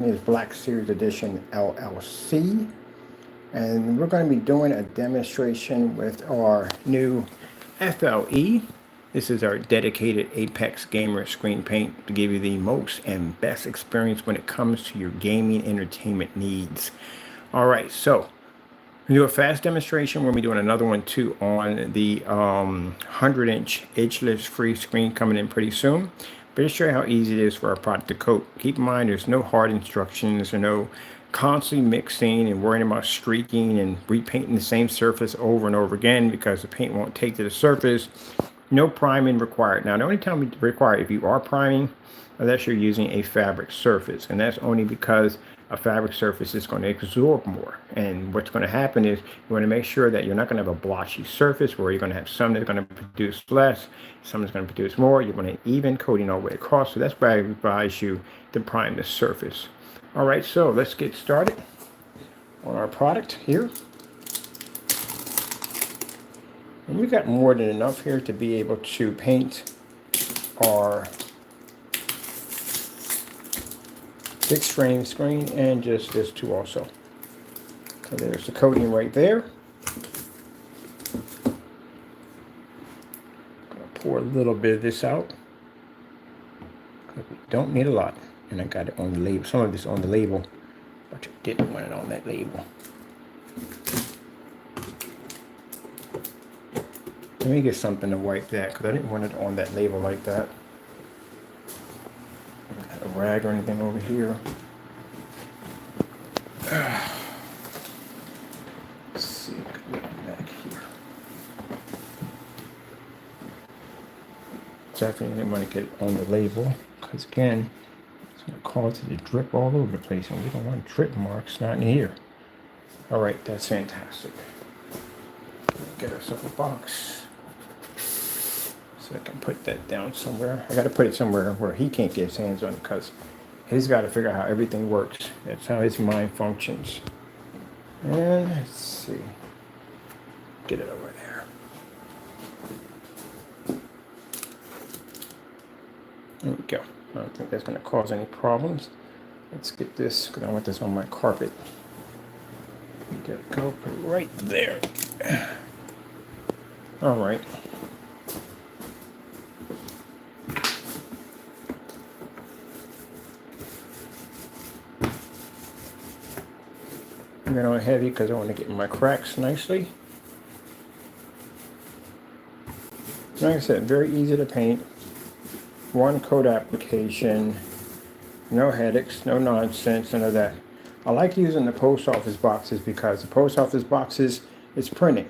is Black Series Edition LLC, and we're going to be doing a demonstration with our new FLE. This is our dedicated Apex Gamer screen paint to give you the most and best experience when it comes to your gaming entertainment needs. All right, so we do a fast demonstration. We'll be doing another one too on the 100-inch edgeless free screen coming in pretty soon. But just show you how easy it is for our product to coat. Keep in mind there's no hard instructions or no constantly mixing and worrying about streaking and repainting the same surface over and over again because the paint won't take to the surface. No priming required. Now the only time we require, if you are priming, unless you're using a fabric surface, and that's only because a fabric surface is going to absorb more. And what's going to happen is you want to make sure that you're not going to have a blotchy surface where you're going to have some that's going to produce less, some that's going to produce more. You're going to even coating all the way across. So that's why I advise you to prime the surface. All right, so let's get started on our product here. And we got more than enough here to be able to paint our fixed frame screen and just this too also. So there's the coating right there. Gonna pour a little bit of this out. We don't need a lot. And I got it on the label. Some of this on the label, but you didn't want it on that label. Let me get something to wipe that because I didn't want it on that label like that. Got a rag or anything over here. Let's see, back here. Definitely didn't want to get it on the label because again, it's going to cause it to drip all over the place, and we don't want drip marks not in here. All right, that's fantastic. Get ourselves a box. So I can put that down somewhere. I got to put it somewhere where he can't get his hands on it because he's got to figure out how everything works. That's how his mind functions. And let's see. Get it over there. There we go. I don't think that's going to cause any problems. Let's get this because I want this on my carpet. Get it go put it right there. All right. I'm going to heavy because I want to get my cracks nicely. Like I said, very easy to paint. One coat application. No headaches, no nonsense, none of that. I like using the post office boxes because the post office boxes is printing.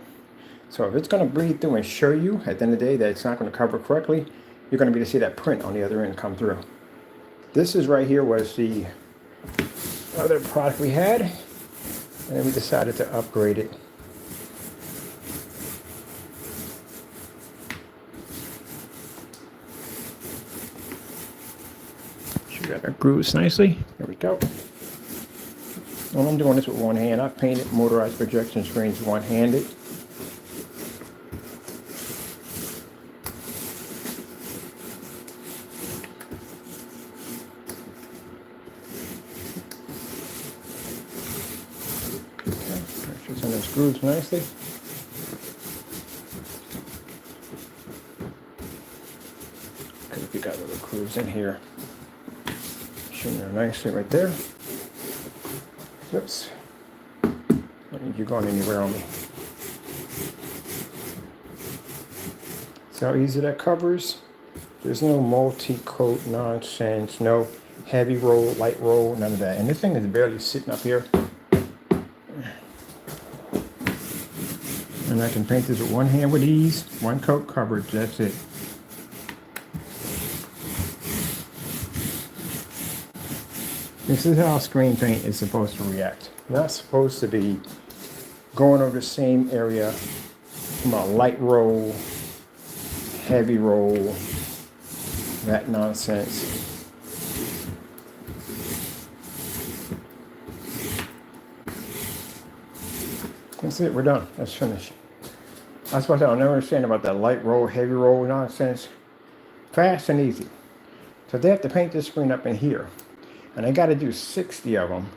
So if it's going to bleed through and show you at the end of the day that it's not going to cover correctly, you're going to be able to see that print on the other end come through. This is right here was the other product we had. And then we decided to upgrade it. She got our grooves nicely. There we go. And I'm doing this with one hand. I've painted motorized projection screens one-handed. In those grooves nicely. Okay, we got little grooves in here. Shooting there nicely right there. Oops. I don't think you're going anywhere on me. See how easy that covers? There's no multi-coat nonsense, no heavy roll, light roll, none of that. And this thing is barely sitting up here. And I can paint this with one hand with ease, one coat coverage, that's it. This is how screen paint is supposed to react. You're not supposed to be going over the same area from a light roll, heavy roll, that nonsense. That's it, we're done. Let's finish. That's what I'll never understand about that light roll, heavy roll nonsense. Fast and easy. So they have to paint this screen up in here. and I got to do 60 of them.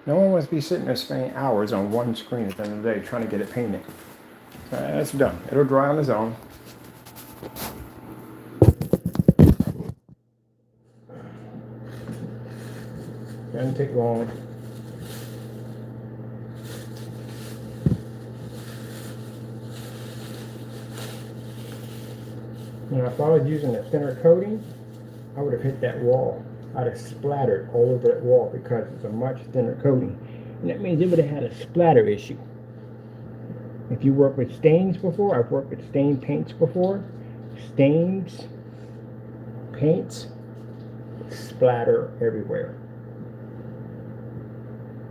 No one wants to be sitting there spending hours on one screen at the end of the day trying to get it painted. So that's done. It'll dry on its own. Doesn't take long. Now, if I was using a thinner coating, I would have hit that wall. I'd have splattered all over that wall because it's a much thinner coating. And that means it would have had a splatter issue. If you work with stains before, I've worked with stained paints before. Stains, paints, splatter everywhere.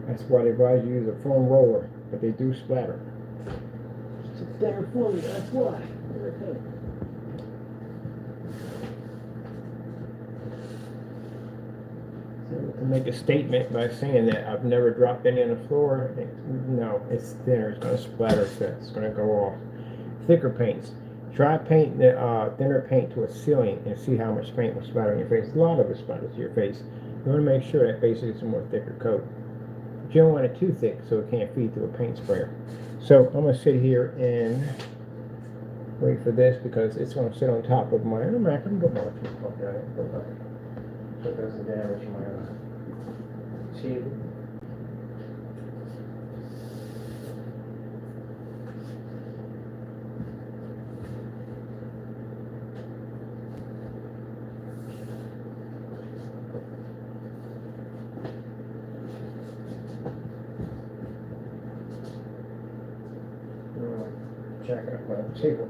That's why they advise you use a foam roller, but they do splatter. It's a thinner foam, that's why. To make a statement by saying that I've never dropped any on the floor, no, it's thinner. It's going to splatter. It's going to go off. Thicker paints. Try painting the thinner paint to a ceiling and see how much paint will splatter on your face. A lot of it splatters to your face. You want to make sure that basically it's a more thicker coat. But you don't want it too thick so it can't feed through a paint sprayer. So I'm going to sit here and wait for this because it's going to sit on top of my Mac. I can go more so it doesn't damage my tube. Check out my table.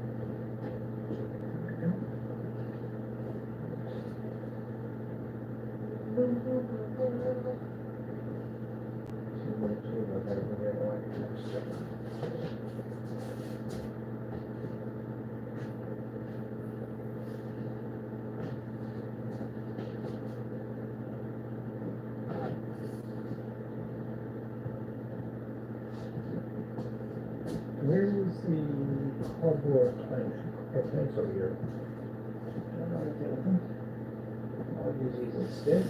Where is the cardboard pencil here? I'll use these instead.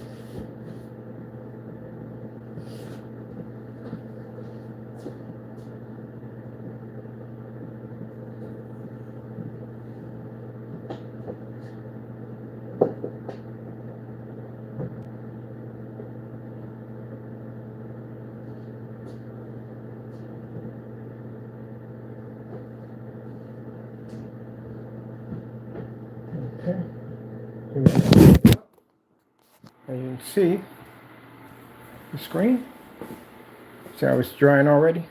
Okay. As you can see, the screen. See how it's drying already?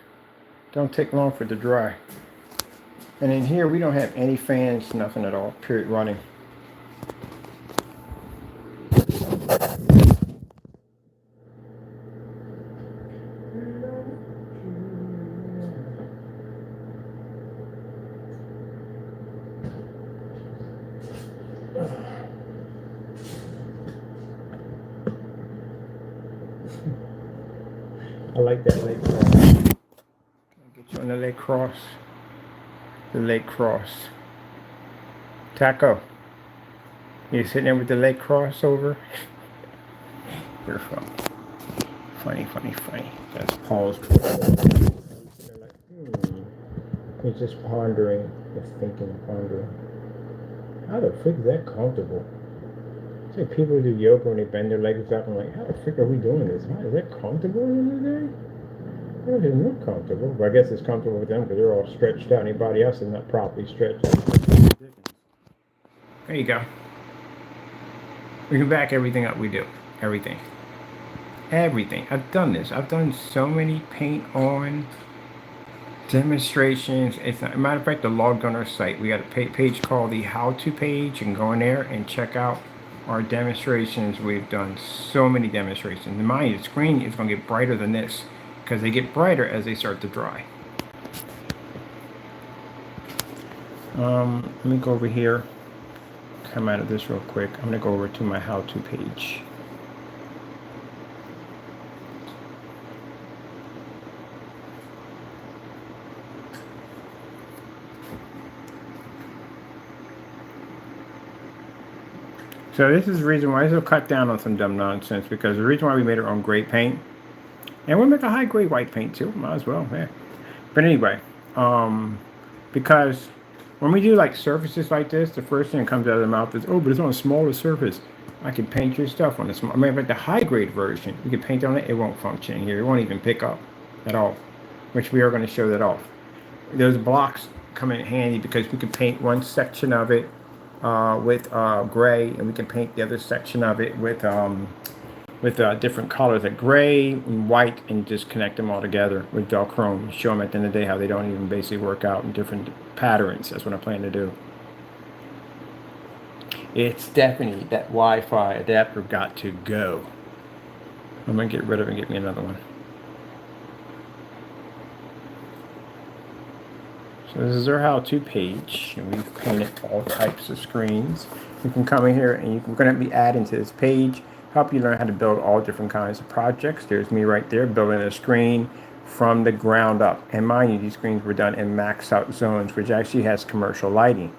Don't take long for it to dry. And in here, we don't have any fans, nothing at all, period, running. I like that leg cross. Get you on the leg cross. The leg cross. Taco. You're sitting there with the leg cross over. You're funny. That's Paul's. He's just pondering, just thinking, pondering. How the frick is that comfortable? It's like people who do yoga when they bend their legs up. I'm like, how the frick are we doing this? How, is that comfortable in the day? It doesn't look comfortable. But I guess it's comfortable with them because they're all stretched out. Anybody else is not properly stretched out. There you go. We can back everything up we do. Everything. I've done this. I've done so many paint on demonstrations. It's not, matter of fact, the logged on our site. We got a page called the how-to page. You can go in there and check out our demonstrations. We've done so many demonstrations. And mind you, the screen is going to get brighter than this because they get brighter as they start to dry. Let me go over here. Come out of this real quick. I'm going to go over to my how-to page. So this is the reason why this will cut down on some dumb nonsense, because the reason why we made our own gray paint, and we'll make a high grade white paint too, might as well, yeah. But anyway, because when we do like surfaces like this, the first thing that comes out of the mouth is, oh, but it's on a smaller surface. I can paint your stuff on a small, I mean, like the high grade version, you can paint on it, it won't function here. It won't even pick up at all, which we are going to show that off. Those blocks come in handy because we can paint one section of it with gray, and we can paint the other section of it with different colors like gray and white, and just connect them all together with dull chrome. Show them at the end of the day how they don't even basically work out in different patterns. That's what I plan to do. It's definitely that Wi-Fi adapter got to go. I'm gonna get rid of it and get me another one. So this is our how-to page, and we've painted all types of screens. You can come in here and we're going to be adding to this page, help you learn how to build all different kinds of projects. There's me right there building a screen from the ground up. And mind you, these screens were done in max out zones, which actually has commercial lighting.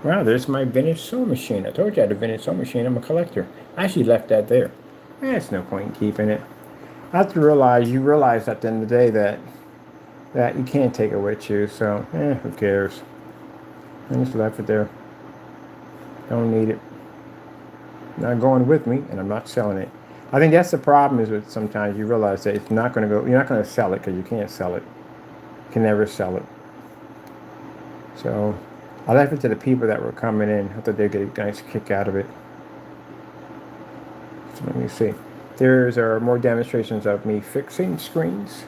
Wow, there's my vintage sewing machine. I told you I had a vintage sewing machine. I'm a collector. I actually left that there. There's no point in keeping it. I have to realize, you realize at the end of the day that you can't take it with you, so who cares? I just left it there. Don't need it. Not going with me, and I'm not selling it. I think that's the problem, is with sometimes you realize that it's not going to go, you're not going to sell it because you can't sell it. You can never sell it. So I left it to the people that were coming in. I thought they'd get a nice kick out of it. So let me see. There's more demonstrations of me fixing screens,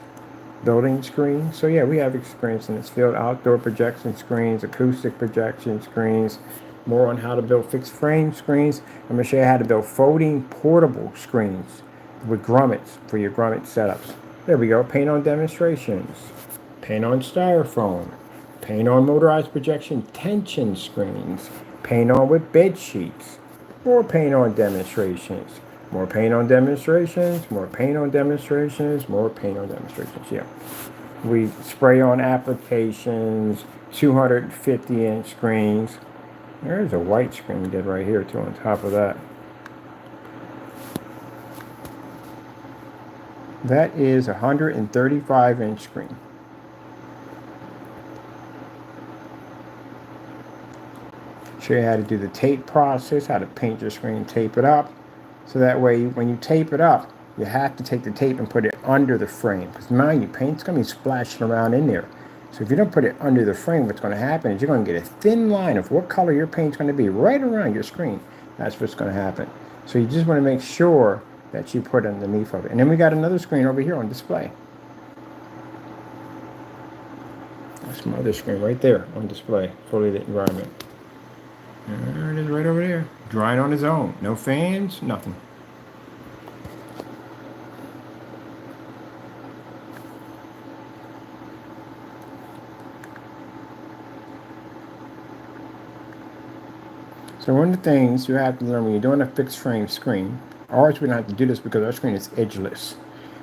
building screens. So yeah, we have experience in this field. Outdoor projection screens, acoustic projection screens, more on how to build fixed frame screens. I'm going to show you how to build folding portable screens with grommets for your grommet setups. There we go. Paint on demonstrations. Paint on styrofoam. Paint on motorized projection tension screens. Paint on with bed sheets. More paint on demonstrations. More paint on demonstrations. More paint on demonstrations. More paint on demonstrations. Yeah. We spray on applications. 250-inch screens. There's a white screen we did right here too on top of that. That is a 135-inch screen. Show you how to do the tape process, how to paint your screen, tape it up. So that way, when you tape it up, you have to take the tape and put it under the frame. Because mind you, paint's going to be splashing around in there. So if you don't put it under the frame, what's going to happen is you're going to get a thin line of what color your paint's going to be right around your screen. That's what's going to happen. So you just want to make sure that you put it underneath of it. And then we got another screen over here on display. That's my other screen right there on display, fully lit environment. There it is right over there. Drying on its own. No fans, nothing. So one of the things you have to learn when you're doing a fixed frame screen, ours we don't have to do this because our screen is edgeless.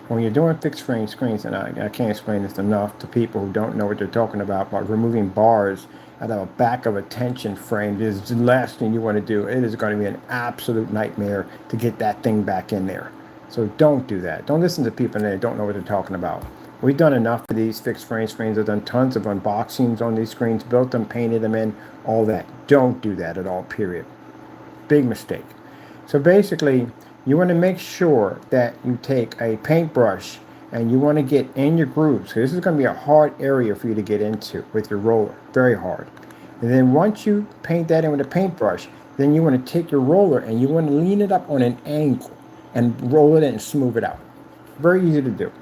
When you're doing fixed frame screens, and I can't explain this enough to people who don't know what they're talking about removing bars out of the back of a tension frame, is the last thing you want to do. It is going to be an absolute nightmare to get that thing back in there. So don't do that. Don't listen to people that don't know what they're talking about. We've done enough for these fixed frame screens. I've done tons of unboxings on these screens, built them, painted them in, all that. Don't do that at all, period. Big mistake. So basically, you want to make sure that you take a paintbrush and you want to get in your grooves. So this is going to be a hard area for you to get into with your roller, very hard. And then once you paint that in with a paintbrush, then you want to take your roller and you want to lean it up on an angle and roll it in and smooth it out. Very easy to do.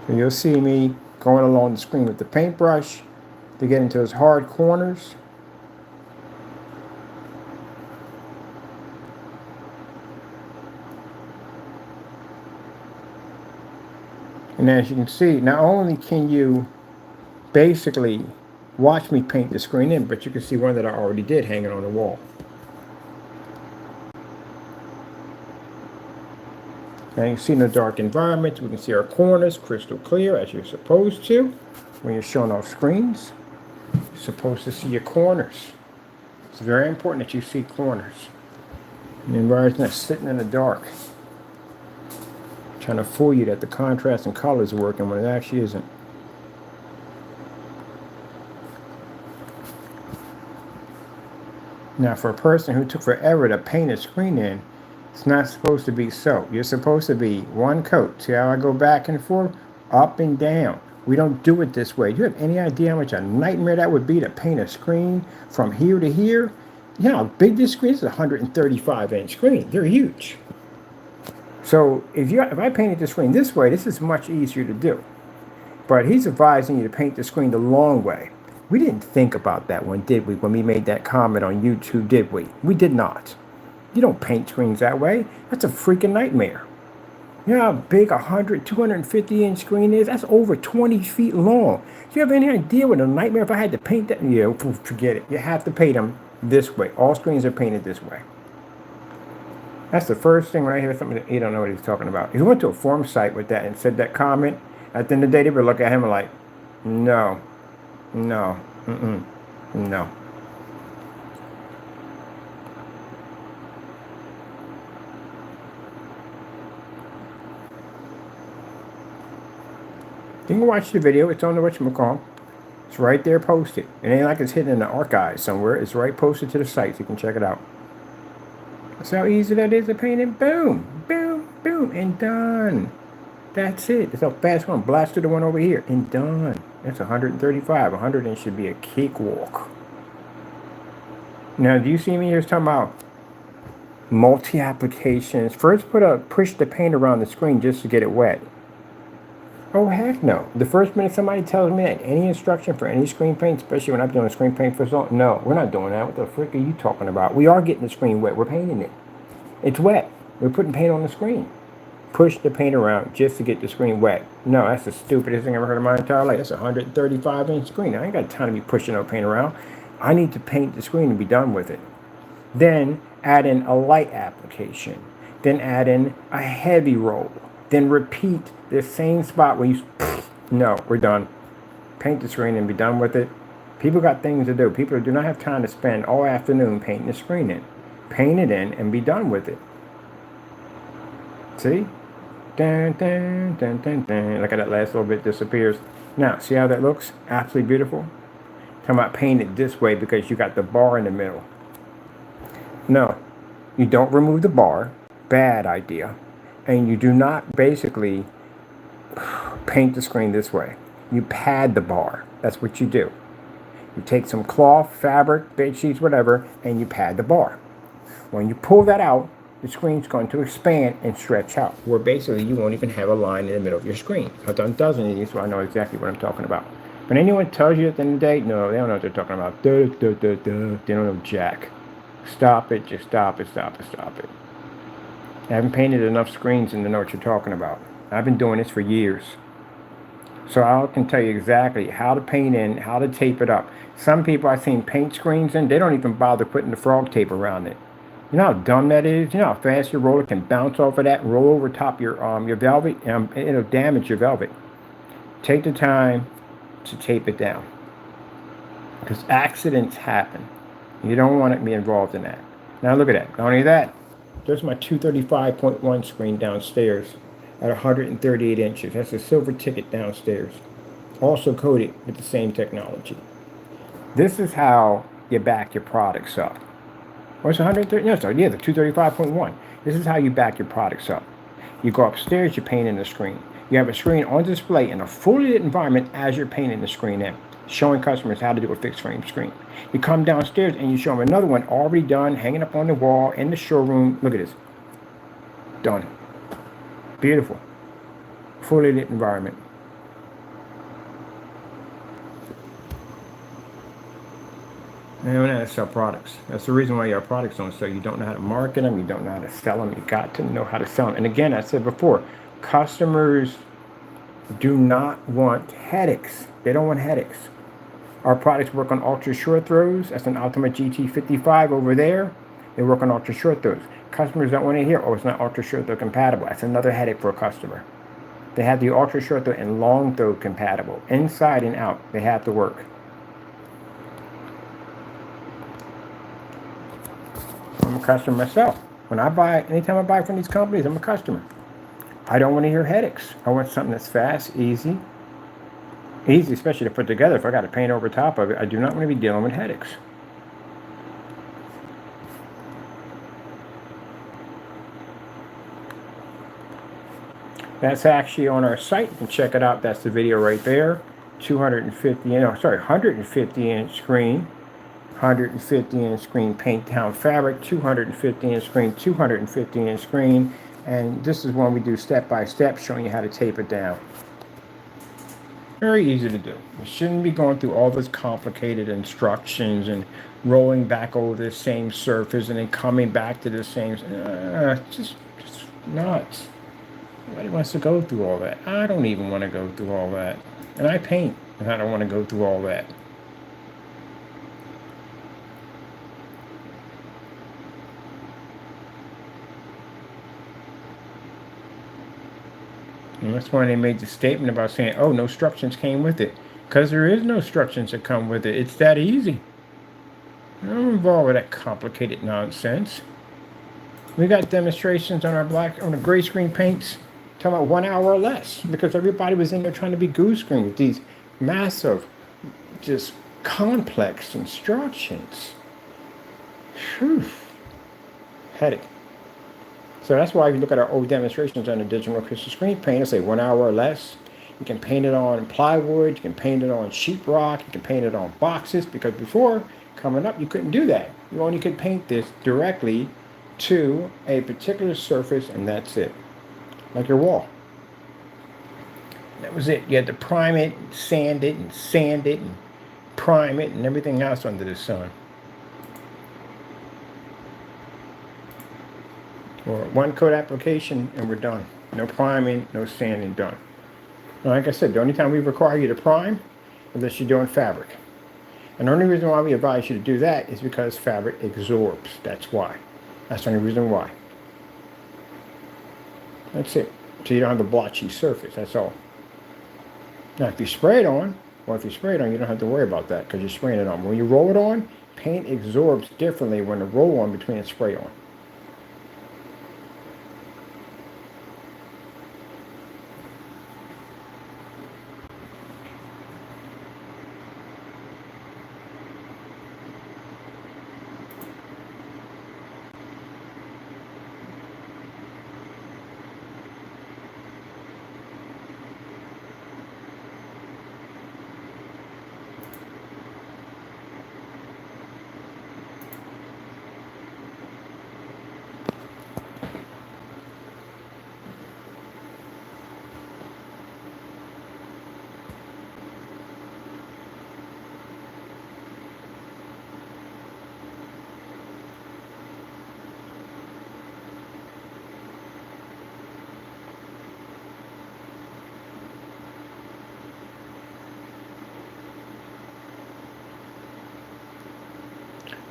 So you'll see me going along the screen with the paintbrush to get into those hard corners. And as you can see, not only can you basically watch me paint the screen in, but you can see one that I already did hanging on the wall. And you can see in the dark environment, we can see our corners crystal clear as you're supposed to when you're showing off screens. You're supposed to see your corners. It's very important that you see corners. And then rather than sitting in the dark, trying to fool you that the contrast and colors are working when it actually isn't. Now, for a person who took forever to paint a screen in, it's not supposed to be so. You're supposed to be one coat. See how I go back and forth? Up and down. We don't do it this way. Do you have any idea how much a nightmare that would be to paint a screen from here to here? You know how big this screen is? It's a 135-inch screen. They're huge. So if I painted the screen this way, this is much easier to do. But he's advising you to paint the screen the long way. We didn't think about that one, did we? When we made that comment on YouTube, did we? We did not. You don't paint screens that way. That's a freaking nightmare. You know how big a 250-inch screen is? That's over 20 feet long. Do you have any idea what a nightmare if I had to paint that? Yeah, forget it. You have to paint them this way. All screens are painted this way. That's the first thing when I hear something that you don't know what he's talking about. If you went to a forum site with that and said that comment, at the end of the day, they would look at him and like, no, no, no. You can watch the video. It's on the whatchamacallit. It's right there posted. It ain't like it's hidden in the archives somewhere. It's right posted to the site so you can check it out. That's how easy that is to paint it. Boom, boom, boom, and done. That's it. That's how fast one. Blast to the one over here, and done. That's 135. 100 inch should be a cakewalk. Now, do you see me here talking about multi-applications? First, push the paint around the screen just to get it wet. Oh, heck no. The first minute somebody tells me that any instruction for any screen paint, especially when I'm doing a screen paint for so, no, we're not doing that. What the frick are you talking about? We are getting the screen wet. We're painting it. It's wet. We're putting paint on the screen. Push the paint around just to get the screen wet. No, that's the stupidest thing I've ever heard in my entire life. That's a 135-inch screen. I ain't got time to be pushing no paint around. I need to paint the screen and be done with it. Then add in a light application. Then add in a heavy roll. Then repeat the same spot where you... No, we're done. Paint the screen and be done with it. People got things to do. People do not have time to spend all afternoon painting the screen in. Paint it in and be done with it. See? Dun, dun, dun, dun, dun. Look at that last little bit disappears. Now, see how that looks? Absolutely beautiful. Talking about paint it this way because you got the bar in the middle. No, you don't remove the bar. Bad idea. And you do not basically paint the screen this way. You pad the bar. That's what you do. You take some cloth, fabric, bed sheets, whatever, and you pad the bar. When you pull that out, the screen's going to expand and stretch out, where basically you won't even have a line in the middle of your screen. I've done dozens of these, so I know exactly what I'm talking about. When anyone tells you at the end of the day, no, they don't know what they're talking about. They don't know jack. Stop it, just stop it, stop it, stop it. I haven't painted enough screens to know what you're talking about. I've been doing this for years. So I can tell you exactly how to paint in, how to tape it up. Some people I've seen paint screens in, they don't even bother putting the frog tape around it. You know how dumb that is? You know how fast your roller can bounce off of that, roll over top your velvet, and it'll damage your velvet. Take the time to tape it down. Because accidents happen. You don't want to be involved in that. Now look at that. Not only that, there's my 235.1 screen downstairs at 138 inches. That's a silver ticket downstairs. Also coated with the same technology. This is how you back your products up. Or it's 130, no, sorry, yeah, the 235.1. This is how you back your products up. You go upstairs, you paint in the screen. You have a screen on display in a fully lit environment as you're painting the screen in, showing customers how to do a fixed frame screen. You come downstairs and you show them another one already done, hanging up on the wall in the showroom. Look at this. Done. Beautiful. Fully lit environment. And we know how to sell products. That's the reason why your products don't sell. You don't know how to market them. You don't know how to sell them. You got to know how to sell them. And again, I said before, customers do not want headaches. They don't want headaches. Our products work on ultra short throws. That's an Ultimate GT55 over there. They work on ultra short throws. Customers don't want to hear, oh, it's not ultra short throw compatible. That's another headache for a customer. They have the ultra short throw and long throw compatible. Inside and out, they have to work. customer myself. When I buy, anytime I buy from these companies, I'm a customer. I don't want to hear headaches. I want something that's fast, easy, especially to put together. If I got to paint over top of it, I do not want to be dealing with headaches. That's actually on our site. You can check it out. That's the video right there. 150-inch screen. 150-inch screen paint down fabric. 250-inch screen. 250-inch screen. And this is one we do step by step, showing you how to tape it down. Very easy to do. You shouldn't be going through all those complicated instructions and rolling back over the same surface and then coming back to the same. Just nuts. Nobody wants to go through all that. I don't even want to go through all that. And I paint, and I don't want to go through all that. And that's why they made the statement about saying, oh, no instructions came with it. Because there is no instructions that come with it. It's that easy. I'm involved with that complicated nonsense. We got demonstrations on the gray screen paints talking about 1 hour or less, because everybody was in there trying to be goose green with these massive, just complex instructions. Whew. Headache. So that's why if you look at our old demonstrations on the digital crystal screen paint, it'll say 1 hour or less. You can paint it on plywood, you can paint it on sheetrock, you can paint it on boxes, because before, coming up, you couldn't do that. You only could paint this directly to a particular surface, and that's it. Like your wall. That was it. You had to prime it, and sand it, and prime it, and everything else under the sun. Or one coat application, and we're done. No priming, no sanding, done. Like I said, the only time we require you to prime is unless you're doing fabric. And the only reason why we advise you to do that is because fabric absorbs. That's why. That's the only reason why. That's it. So you don't have a blotchy surface, that's all. Now if you spray it on, you don't have to worry about that because you're spraying it on. When you roll it on, paint absorbs differently when the roll on between the spray on.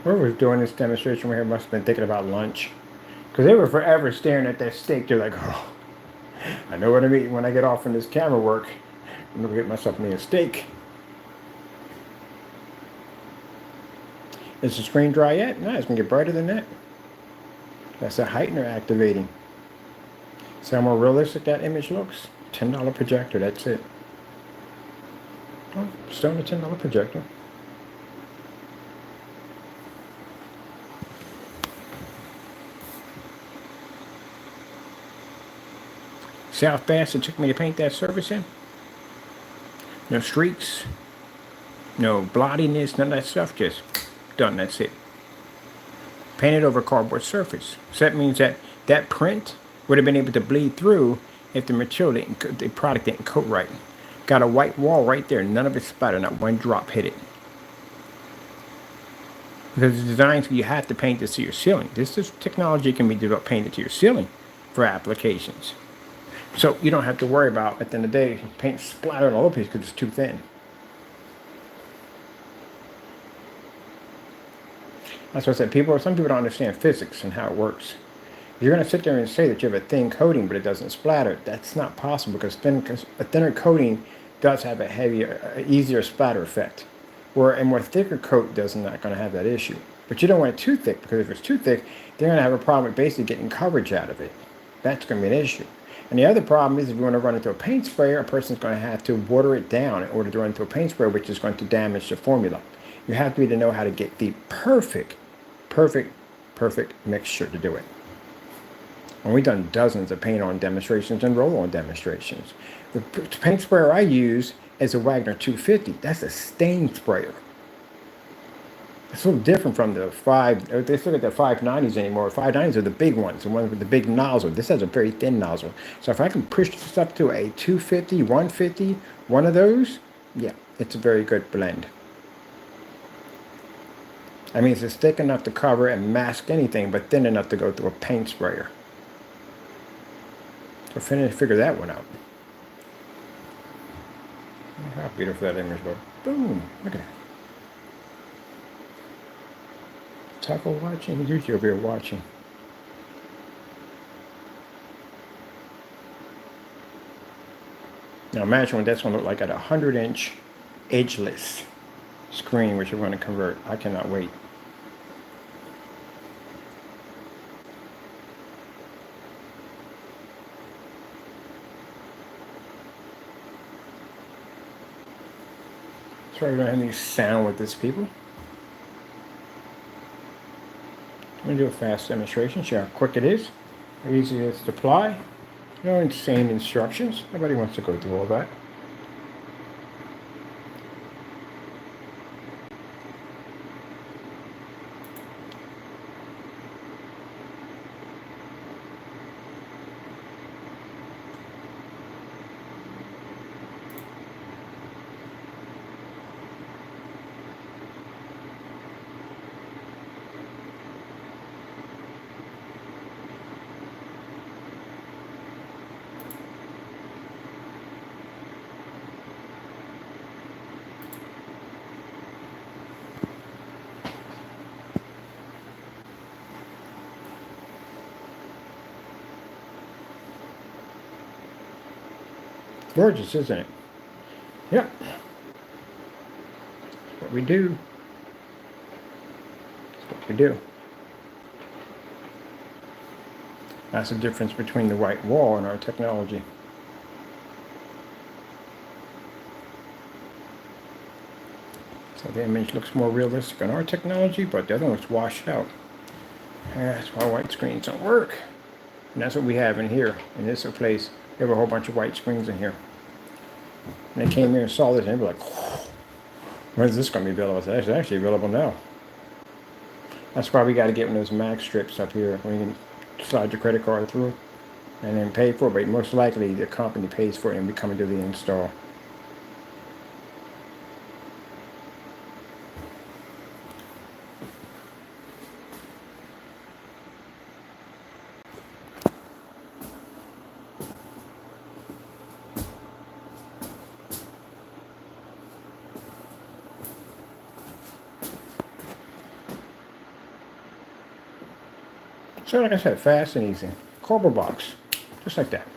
Whoever was doing this demonstration here must have been thinking about lunch. Because they were forever staring at that steak. They're like, oh, I know what I'm eating when I get off from this camera work. I'm going to get myself me a steak. Is the screen dry yet? No, it's going to get brighter than that. That's a heightener activating. See how more realistic that image looks? $10 projector, that's it. Oh, still on a $10 projector. See how fast it took me to paint that surface in? No streaks, no blottiness, none of that stuff, just done, that's it. Painted over a cardboard surface. So that means that that print would have been able to bleed through if the material didn't, the product didn't coat right. Got a white wall right there, none of it splattered, not one drop hit it. Because the designs, you have to paint this to your ceiling. This technology can be developed, painted to your ceiling for applications. So you don't have to worry about, at the end of the day, paint splattered all over the place because it's too thin. That's what I said. Some people don't understand physics and how it works. If you're going to sit there and say that you have a thin coating but it doesn't splatter, that's not possible because a thinner coating does have a heavier, easier splatter effect. Where a more thicker coat not going to have that issue. But you don't want it too thick, because if it's too thick, they're going to have a problem with basically getting coverage out of it. That's going to be an issue. And the other problem is if you want to run into a paint sprayer, a person's going to have to water it down in order to run into a paint sprayer, which is going to damage the formula. You have to know how to get the perfect mixture to do it. And we've done dozens of paint-on demonstrations and roll-on demonstrations. The paint sprayer I use is a Wagner 250. That's a stain sprayer. It's a little different from the they still got the 590s anymore. 590s are the big ones, the ones with the big nozzle. This has a very thin nozzle. So if I can push this up to a 250, 150, one of those, yeah, it's a very good blend. I mean, it's thick enough to cover and mask anything, but thin enough to go through a paint sprayer. So figure that one out. How beautiful that image was. Boom, look at that. Taco watching? He's usually over here watching. Now imagine what that's going to look like at a 100-inch edgeless screen, which we're going to convert. I cannot wait. Sorry, we don't have any sound with this, people. I'm going to do a fast demonstration, show how quick it is, how easy it is to apply. No insane instructions. Nobody wants to go through all that. Gorgeous, isn't it? Yep. That's what we do. That's what we do. That's the difference between the white wall and our technology. So the image looks more realistic on our technology, but the other one looks washed out. That's why white screens don't work. And that's what we have in here, in this place. We have a whole bunch of white screens in here. And they came here and saw this, and they were like, when's this going to be available? It's actually available now. That's why we got to get one of those mag strips up here where you can slide your credit card through and then pay for it. But most likely the company pays for it and we come and do the install. So like I said, fast and easy. Cardboard box, just like that.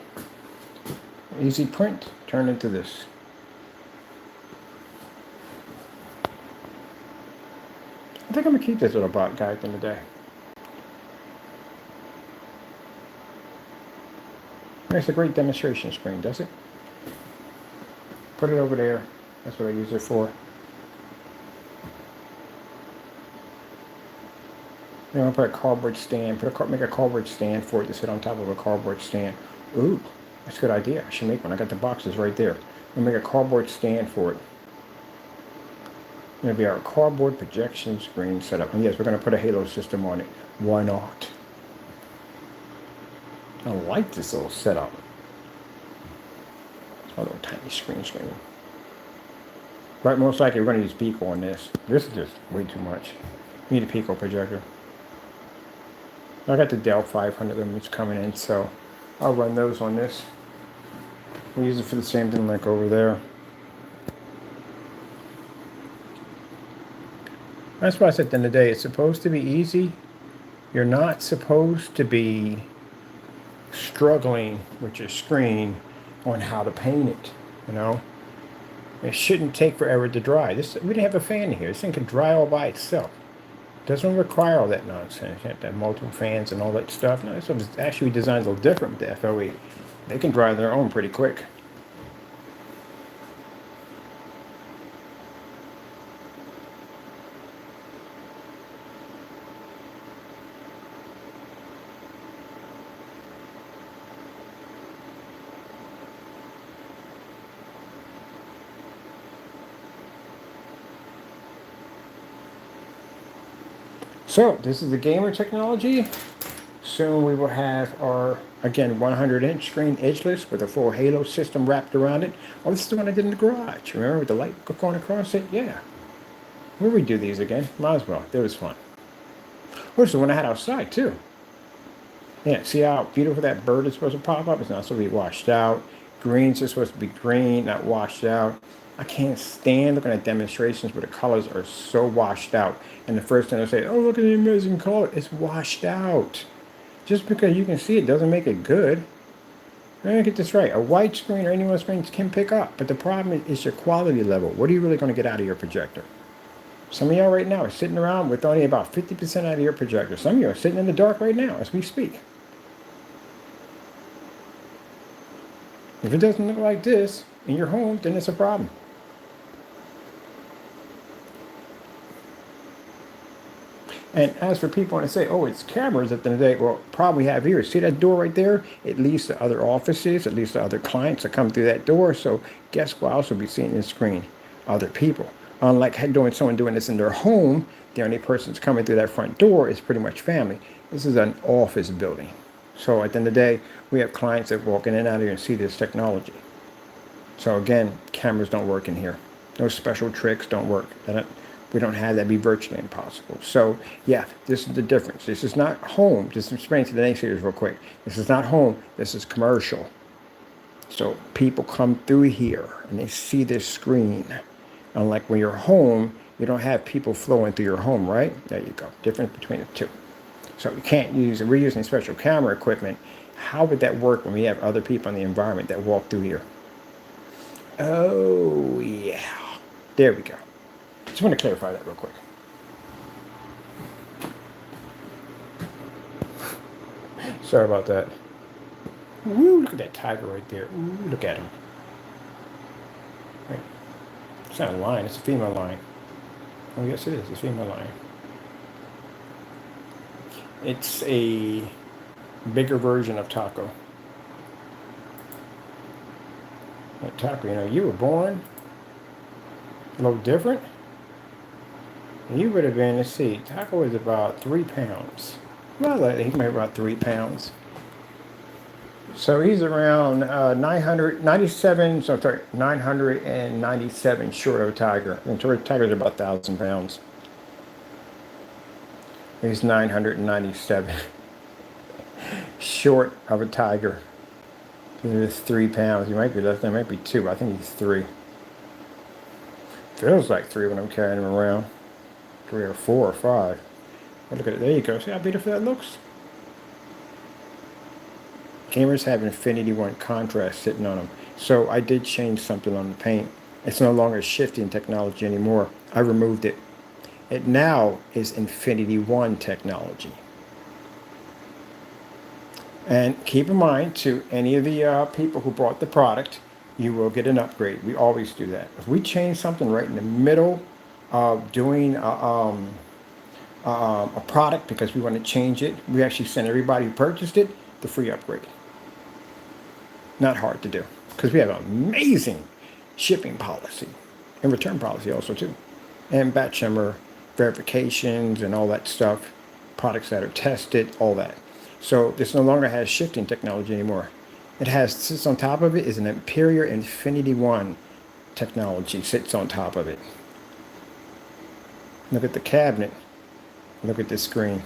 Easy print, turn into this. I think I'm gonna keep this little bot guy in the day. Makes a great demonstration screen, does it? Put it over there. That's what I use it for. Then I'll put a cardboard stand, make a cardboard stand for it to sit on top of a cardboard stand. Ooh, that's a good idea. I should make one. I got the boxes right there. I'll make a cardboard stand for it. It's going to be our cardboard projection screen setup. And yes, we're going to put a halo system on it. Why not? I like this little setup. It's a little tiny screen. But most likely we're going to use Pico on this. This is just way too much. We need a Pico projector. I got the Dell 500 limits coming in, so I'll run those on this. We'll use it for the same thing like over there. That's why I said at the end of the day, it's supposed to be easy. You're not supposed to be struggling with your screen on how to paint it, you know. It shouldn't take forever to dry. We didn't have a fan here. This thing can dry all by itself. Doesn't require all that nonsense. You have to have multiple fans and all that stuff. No, this stuff is actually designed a little different with the FLE. They can drive their own pretty quick. So this is the gamer technology. Soon we will have our, again, 100-inch screen edgeless with a full halo system wrapped around it. Oh, this is the one I did in the garage. Remember with the light going across it? Yeah. We'll redo these again. Might as well. It was fun. Oh, it's the one I had outside too. Yeah, see how beautiful that bird is supposed to pop up? It's not supposed to be washed out. Greens are supposed to be green, not washed out. I can't stand looking at demonstrations where the colors are so washed out. And the first thing I say, oh, look at the amazing color. It's washed out. Just because you can see it doesn't make it good. Let me get this right. A white screen or any one screen can pick up. But the problem is your quality level. What are you really going to get out of your projector? Some of y'all right now are sitting around with only about 50% out of your projector. Some of you are sitting in the dark right now as we speak. If it doesn't look like this in your home, then it's a problem. And as for people want to say, oh, it's cameras at the end of the day, well, problem we have here, see that door right there? It leads to other offices, it leads to other clients that come through that door. So guess what else will be seeing the screen? Other people. Unlike someone doing this in their home, the only person that's coming through that front door is pretty much family. This is an office building. So at the end of the day, we have clients that walk in and out of here and see this technology. So again, cameras don't work in here. No special tricks don't work. We don't have that. Be virtually impossible. So yeah, this is the difference. This is not home. Just explain to the naysayers real quick. This is not home. This is commercial. So people come through here and they see this screen. Unlike when you're home, you don't have people flowing through your home, right? There you go. Difference between the two. So you can't use, we're using special camera equipment. How would that work when we have other people in the environment that walk through here? Oh, yeah. There we go. Just want to clarify that real quick. Sorry about that. Woo, look at that tiger right there. Ooh, look at him. Right. It's not a lion, it's a female lion. Oh, yes, it is. It's a female lion. It's a bigger version of Taco. Like Taco, you know, you were born a little different. You would have been, let's see, Taco was about 3 pounds. Well, he might be about 3 pounds. So he's around 997, so sorry, 997 short of a tiger. And tigers are about 1,000 pounds. He's 997 short of a tiger. He's 3 pounds. He might be less than, might be 2. I think he's 3. Feels like 3 when I'm carrying him around. 3 or 4 or 5. But look at it. There you go. See how beautiful that looks? Gamers have Infinity 1 contrast sitting on them. So I did change something on the paint. It's no longer shifting technology anymore. I removed it. It now is Infinity 1 technology. And keep in mind, to any of the people who bought the product, you will get an upgrade. We always do that. If we change something right in the middle of doing a product because we want to change it, we actually send everybody who purchased it the free upgrade. Not hard to do because we have an amazing shipping policy and return policy also too, and batch number verifications and all that stuff, products that are tested, all that. So this no longer has shifting technology anymore. It has, sits on top of it is an Imperior Infinity 1 technology sits on top of it. Look at the cabinet. Look at this screen.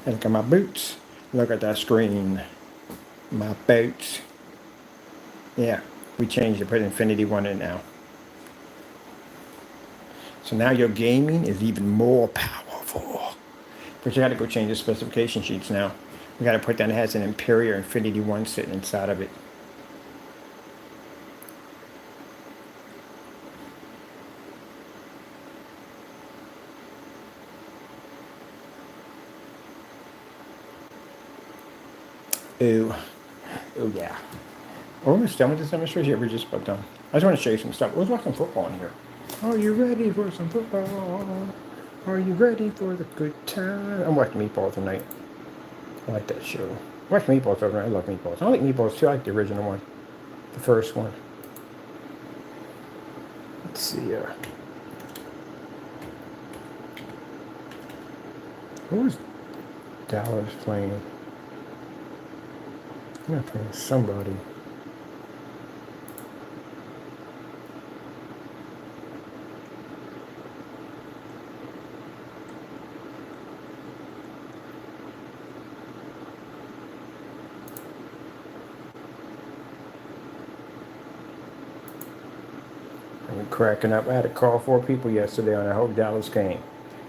And look at my boots. Look at that screen. My boots. Yeah, we changed it, put Infinity 1 in now. So now your gaming is even more powerful. But you got to go change the specification sheets now. We got to put that it has an Imperior Infinity 1 sitting inside of it. Ooh. Oh, yeah. We're almost done with this demonstration. Yeah, we're just about done. I just want to show you some stuff. Let's watch some football in here. Are you ready for some football? Are you ready for the good time? I'm watching Meatballs tonight. I like that show. I watch Meatballs over night. I love Meatballs. I like Meatballs too. I like the original one. The first one. Let's see here. Who's Dallas playing? I'm not playing somebody. I'm cracking up. I had to call 4 people yesterday on a whole Dallas game.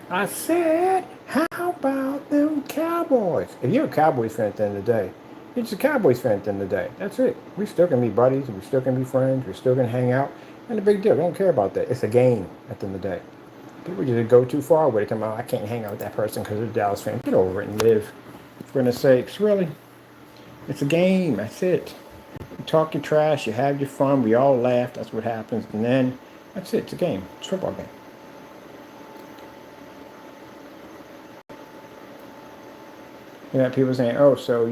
I said, how about them Cowboys? If you're a Cowboys fan at the end of the day, you're just a Cowboys fan at the end of the day. That's it. We still can be buddies. We still can be friends. We're still going to hang out. And a big deal. We don't care about that. It's a game at the end of the day. People just go too far with it. Come on, I can't hang out with that person because they're a Dallas fan. Get over it and live. For goodness sakes, really. It's a game. That's it. You talk your trash. You have your fun. We all laugh. That's what happens. And then, that's it. It's a game. It's a football game. Yeah, people saying, oh, so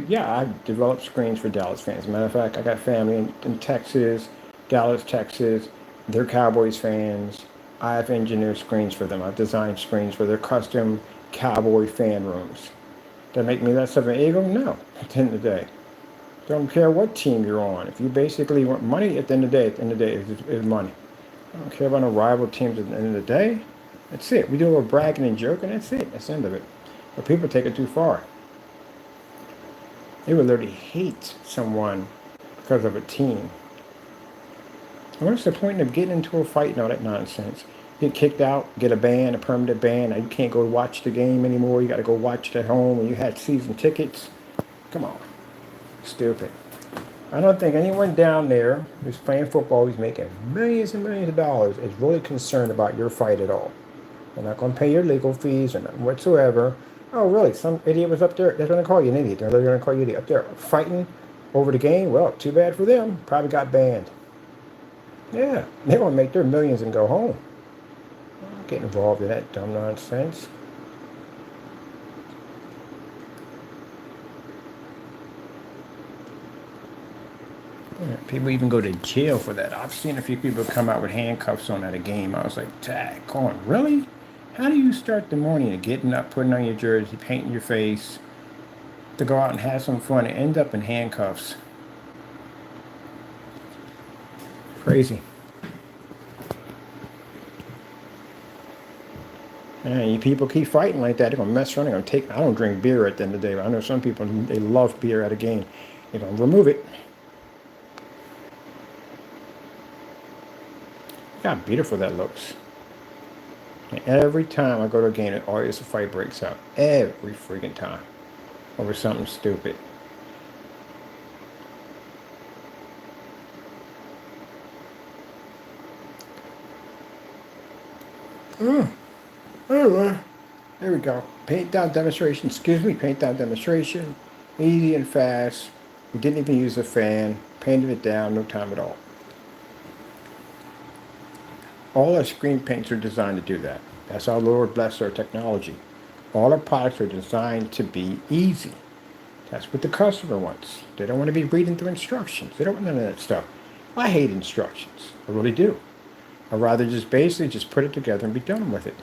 yeah, I've developed screens for Dallas fans. As a matter of fact, I got family in Texas, Dallas, Texas. They're Cowboys fans. I've engineered screens for them. I've designed screens for their custom Cowboy fan rooms. That make me less of an ego? No, at the end of the day. Don't care what team you're on. If you basically want money, at the end of the day, is money. I don't care about no rival teams at the end of the day. That's it. We do a little bragging and joking, that's it. That's the end of it. But people take it too far. They would literally hate someone because of a team. And what's the point of getting into a fight and all that nonsense? Get kicked out, get a ban, a permanent ban. Now you can't go watch the game anymore. You got to go watch it at home when you had season tickets. Come on. Stupid. I don't think anyone down there who's playing football, who's making millions and millions of dollars, is really concerned about your fight at all. They're not going to pay your legal fees or nothing whatsoever. Oh, really? Some idiot was up there. That's when they call you an idiot. They're going to call you an idiot. Up there fighting over the game. Well, too bad for them. Probably got banned. Yeah, they want to make their millions and go home. Don't get involved in that dumb nonsense. Yeah, people even go to jail for that. I've seen a few people come out with handcuffs on at a game. I was like, dang, on, really? How do you start the morning of getting up, putting on your jersey, painting your face, to go out and have some fun and end up in handcuffs? Crazy. And you people keep fighting like that, they're going to mess around. They're going to take, I don't drink beer at the end of the day, but I know some people, they love beer at a game. They're going to remove it. Look how beautiful that looks. And every time I go to a game, always a fight breaks out. Every freaking time. Over something stupid. Anyway, there we go. Paint down demonstration. Excuse me, paint down demonstration. Easy and fast. We didn't even use a fan. Painted it down, no time at all. All our screen paints are designed to do that. That's our Lord bless our technology. All our products are designed to be easy. That's what the customer wants. They don't want to be reading through instructions. They don't want none of that stuff. I hate instructions. I really do. I'd rather just basically just put it together and be done with it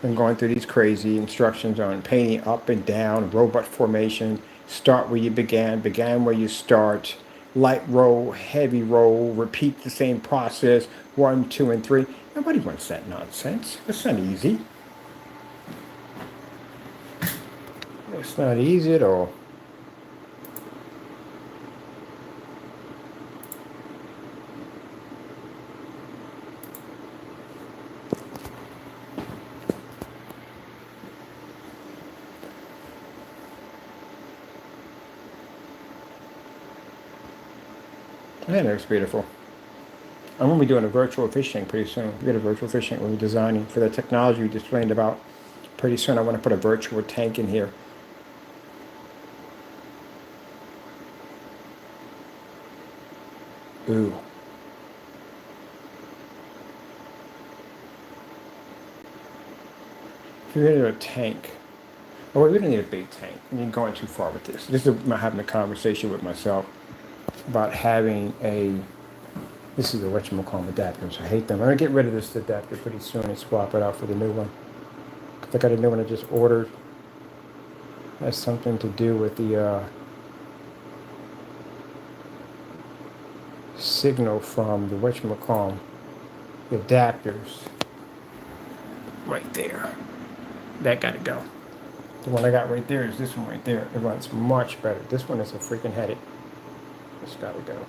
than going through these crazy instructions on painting up and down, robot formation, start where you began where you start, light roll, heavy roll, repeat the same process, 1, 2, and 3. Nobody wants that nonsense. It's not easy. It's not easy at all. That looks beautiful. I'm going to be doing a virtual fishing pretty soon. We got a virtual fishing we're designing for the technology we just explained about. Pretty soon I want to put a virtual tank in here. Ooh. If you hit a tank, oh, we don't need a big tank. You're going too far with this. This is having a conversation with myself about having a, this is a whatchamacallit adapter, so I hate them. I'm going to get rid of this adapter pretty soon and swap it out for the new one. Because I got a new one I just ordered. Has something to do with the signal from the whatchamacallit, the adapters. Right there. That got to go. The one I got right there is this one right there. It runs much better. This one is a freaking headache. It's got to go.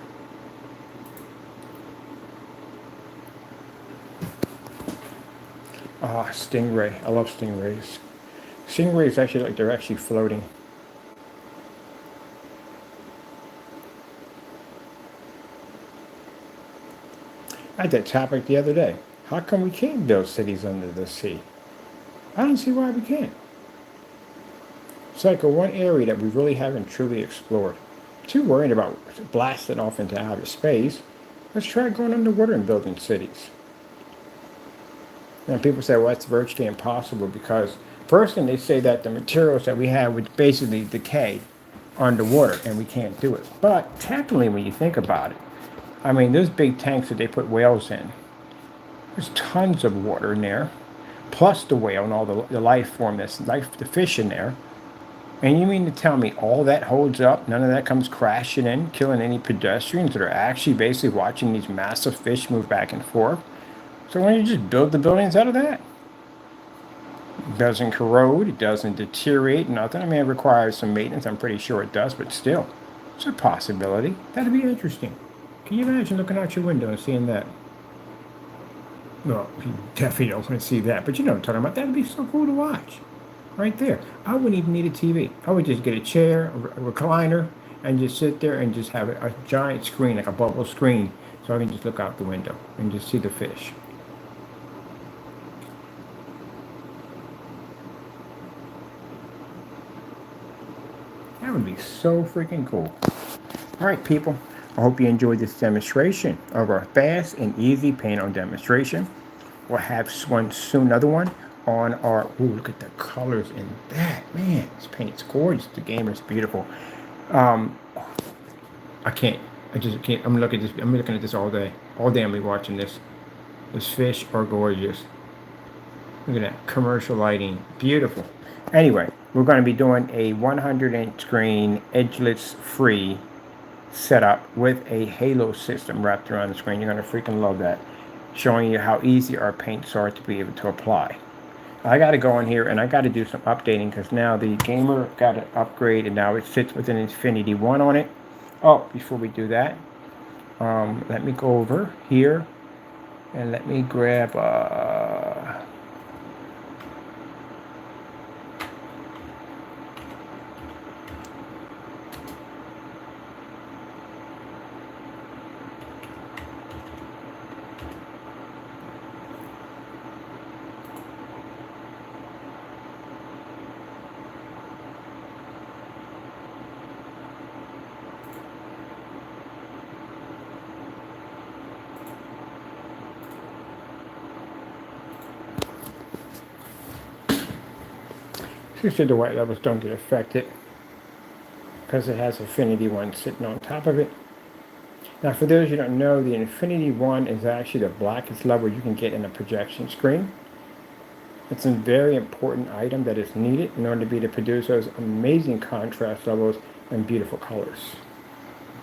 Ah, Stingray. I love Stingrays. Stingrays actually like they're actually floating. I had that topic the other day. How come we can't build cities under the sea? I don't see why we can't. It's like a one area that we really haven't truly explored. Too worried about blasting off into outer space. Let's try going underwater and building cities. And people say, well, it's virtually impossible because first thing they say that the materials that we have would basically decay underwater and we can't do it. But technically, when you think about it, I mean, those big tanks that they put whales in, there's tons of water in there, plus the whale and all the life form that's life, the fish in there. And you mean to tell me all that holds up? None of that comes crashing in, killing any pedestrians that are actually basically watching these massive fish move back and forth? So why don't you just build the buildings out of that? It doesn't corrode, it doesn't deteriorate, nothing. I mean, it requires some maintenance, I'm pretty sure it does, but still, it's a possibility. That'd be interesting. Can you imagine looking out your window and seeing that? Well, you definitely don't want to see that, but you know what I'm talking about. That'd be so cool to watch. Right there. I wouldn't even need a TV. I would just get a chair, a recliner, and just sit there and just have a giant screen, like a bubble screen, so I can just look out the window and just see the fish. That would be so freaking cool. All right, people. I hope you enjoyed this demonstration of our fast and easy paint-on demonstration. We'll have one soon, another one on our, ooh, look at the colors in that. Man, this paint's gorgeous. The gamer's beautiful. I can't. I just can't. I'm looking at this all day. All day I'm be watching this. Those fish are gorgeous. Look at that. Commercial lighting. Beautiful. Anyway, we're going to be doing a 100-inch screen, edgeless free setup with a halo system wrapped around the screen. You're going to freaking love that. Showing you how easy our paints are to be able to apply. I got to go in here and I got to do some updating because now the gamer got an upgrade and now it sits with an Infinity 1 on it. Oh, before we do that, let me go over here and let me grab see the white levels don't get affected because it has Infinity 1 sitting on top of it. Now, for those who don't know, the Infinity 1 is actually the blackest level you can get in a projection screen. It's a very important item that is needed in order to be able to produce those amazing contrast levels and beautiful colors.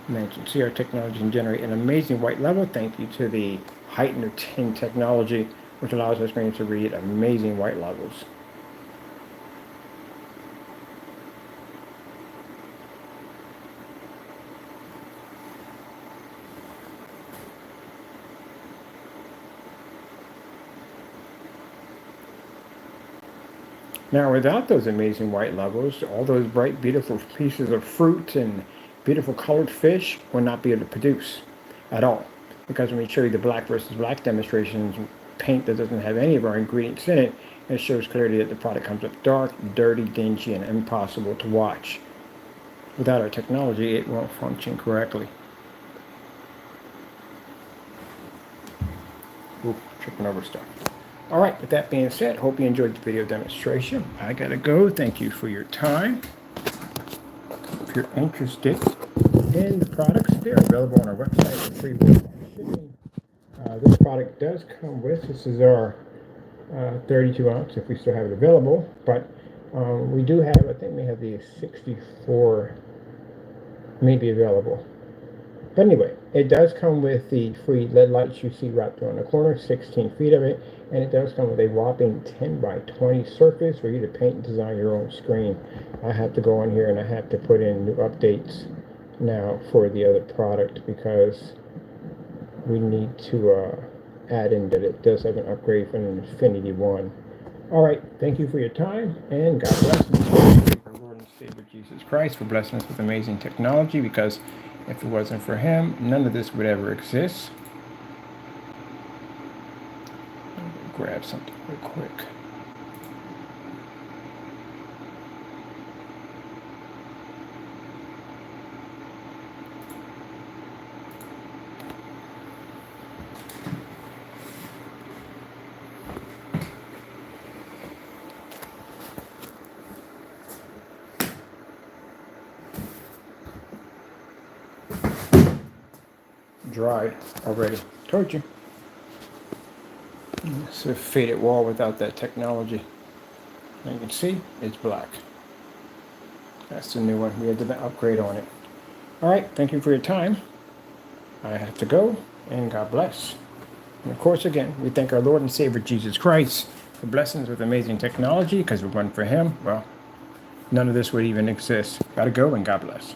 And you can see our technology can generate an amazing white level thanks to the heightened tint technology, which allows our screen to read amazing white levels. Now, without those amazing white levels, all those bright, beautiful pieces of fruit and beautiful colored fish will not be able to produce at all. Because when we show you the black versus black demonstrations, paint that doesn't have any of our ingredients in it, it shows clearly that the product comes up dark, dirty, dingy, and impossible to watch. Without our technology, it won't function correctly. tripping over stuff. All right, with that being said, hope you enjoyed the video demonstration. I gotta go. Thank you for your time. If you're interested in the products, they're available on our website for free worldwide shipping. This product does come with, this is our 32 ounce if we still have it available, but we do have, I think we have the 64 maybe available. But anyway, it does come with the free LED lights you see right there on the corner, 16 feet of it, and it does come with a whopping 10 by 20 surface for you to paint and design your own screen. I have to go in here and I have to put in new updates now for the other product because we need to add in that it does have an upgrade from an Infinity One. All right, thank you for your time, and God bless you. Our Lord and Savior Jesus Christ for blessing us with amazing technology, because if it wasn't for him, none of this would ever exist. Grab something real quick. Dried already. Told you. It's a faded wall without that technology. And you can see it's black. That's the new one. We had to upgrade on it. All right. Thank you for your time. I have to go, and God bless. And of course, again, we thank our Lord and Savior Jesus Christ for blessing us with amazing technology, because if it weren't for him, well, none of this would even exist. Gotta go, and God bless.